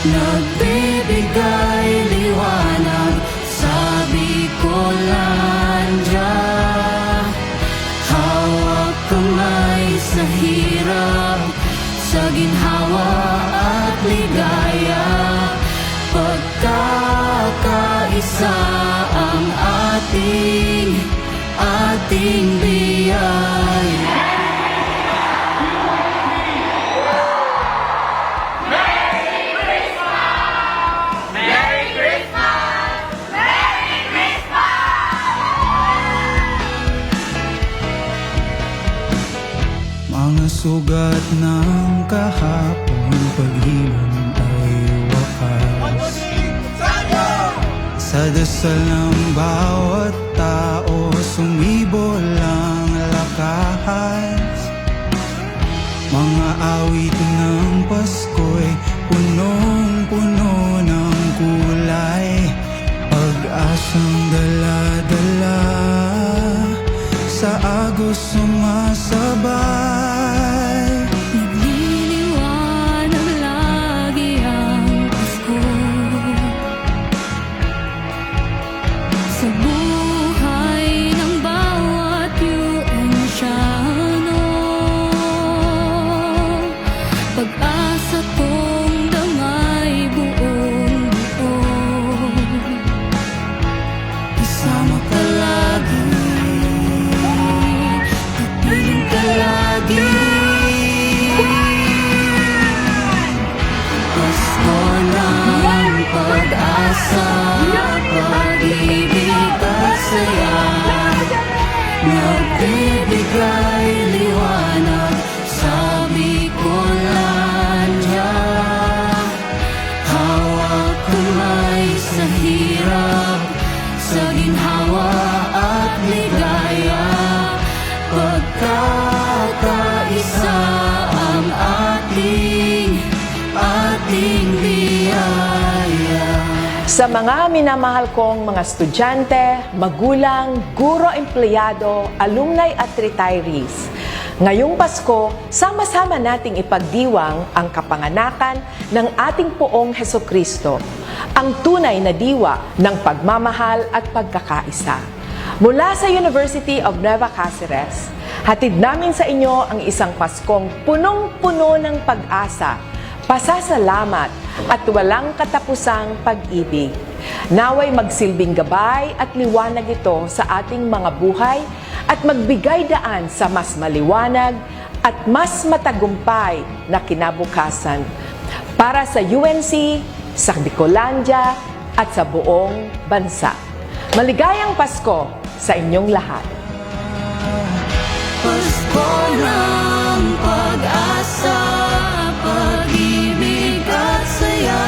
nagbibigay liwanag sa Bicolandia. Hawak kamay sa hirap, sa ginhawa at ligaya. Pagkakaisa ang ating biyaya. Mga sugat ng kahapon, paghilom ay wakas. Sa dasal ng bawat tao, sumibol ang lakas. Mga awit ng Pasko'y punong-puno ng kulay, pag-asang dala-dala sa agos sumasabay. Nagliliwanag lagi ang Pasko sa buhay ng bawat UNiano. Pag-asa kong damay buong buo, kasama ka lagi, piling ka lagi. Pasko ng pag-asa, pag-ibig at saya, nagbibigay liwanag sa Bicolandia. Hawak kamay sa hirap, sa ginhawa at ligaya. Pagkakaisa ang ating biyaya. Sa mga minamahal kong mga estudyante, magulang, guro, empleyado, alumni at retirees, ngayong Pasko, sama-sama nating ipagdiwang ang kapanganakan ng ating Poong Hesukristo, ang tunay na diwa ng pagmamahal at pagkakaisa. Mula sa University of Nueva Cáceres, hatid namin sa inyo ang isang Paskong punong-puno ng pag-asa, pasasalamat at walang katapusang pag-ibig. Naway magsilbing gabay at liwanag ito sa ating mga buhay at magbigay daan sa mas maliwanag at mas matagumpay na kinabukasan para sa UNC, sa Bicolandia at sa buong bansa. Maligayang Pasko sa inyong lahat. Pasko ng pag-asa, pag-ibig at saya.